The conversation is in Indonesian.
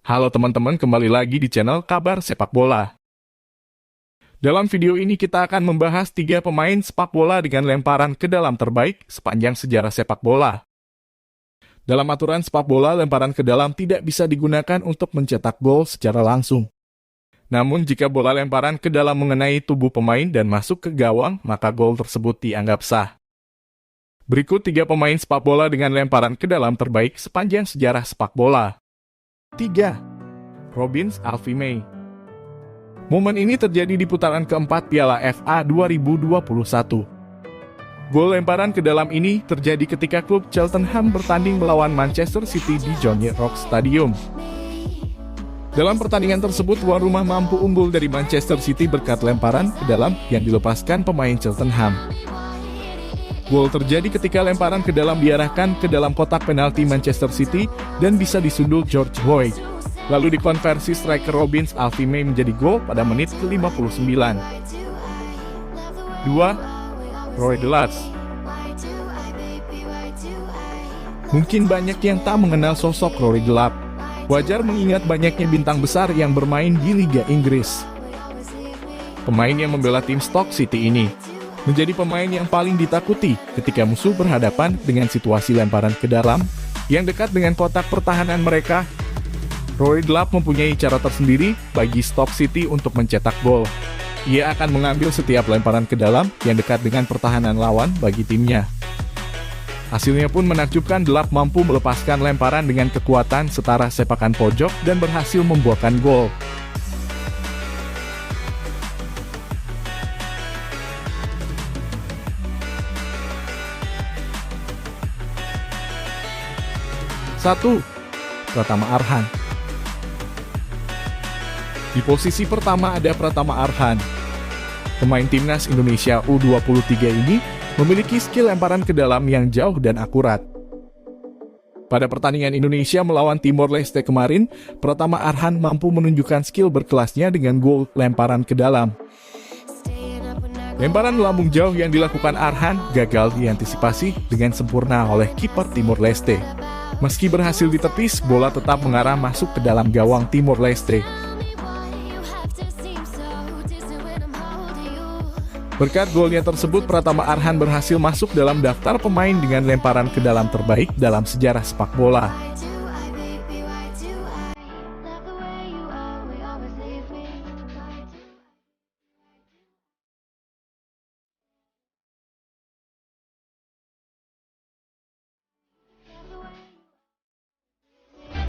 Halo teman-teman, kembali lagi di channel Kabar Sepak Bola. Dalam video ini kita akan membahas 3 pemain sepak bola dengan lemparan ke dalam terbaik sepanjang sejarah sepak bola. Dalam aturan sepak bola, lemparan ke dalam tidak bisa digunakan untuk mencetak gol secara langsung. Namun jika bola lemparan ke dalam mengenai tubuh pemain dan masuk ke gawang, maka gol tersebut dianggap sah. Berikut 3 pemain sepak bola dengan lemparan ke dalam terbaik sepanjang sejarah sepak bola. 3. Robin Alfie May. Momen ini terjadi di putaran keempat Piala FA 2021. Gol lemparan ke dalam ini terjadi ketika klub Cheltenham bertanding melawan Manchester City di Johnny Rock Stadium. Dalam pertandingan tersebut, tuan rumah mampu unggul dari Manchester City berkat lemparan ke dalam yang dilepaskan pemain Cheltenham. Gol terjadi ketika lemparan ke dalam diarahkan ke dalam kotak penalti Manchester City dan bisa disundul George Boyd. Lalu dikonversi striker Robin Alfie May menjadi gol pada menit ke-59. 2. Roy Delap. Mungkin banyak yang tak mengenal sosok Roy Delap. Wajar mengingat banyaknya bintang besar yang bermain di Liga Inggris. Pemain yang membela tim Stoke City ini menjadi pemain yang paling ditakuti ketika musuh berhadapan dengan situasi lemparan ke dalam yang dekat dengan kotak pertahanan mereka. Roy Delap mempunyai cara tersendiri bagi Stoke City untuk mencetak gol. Ia akan mengambil setiap lemparan ke dalam yang dekat dengan pertahanan lawan bagi timnya. Hasilnya pun menakjubkan. Delap mampu melepaskan lemparan dengan kekuatan setara sepakan pojok dan berhasil membuahkan gol. Satu. Pratama Arhan. Di posisi pertama ada Pratama Arhan. Pemain timnas Indonesia U23 ini memiliki skill lemparan ke dalam yang jauh dan akurat. Pada pertandingan Indonesia melawan Timor Leste kemarin, Pratama Arhan mampu menunjukkan skill berkelasnya dengan gol lemparan ke dalam. Lemparan lambung jauh yang dilakukan Arhan gagal diantisipasi dengan sempurna oleh kiper Timor Leste. Meski berhasil ditepis, bola tetap mengarah masuk ke dalam gawang Timor Leste. Berkat golnya tersebut, Pratama Arhan berhasil masuk dalam daftar pemain dengan lemparan ke dalam terbaik dalam sejarah sepak bola.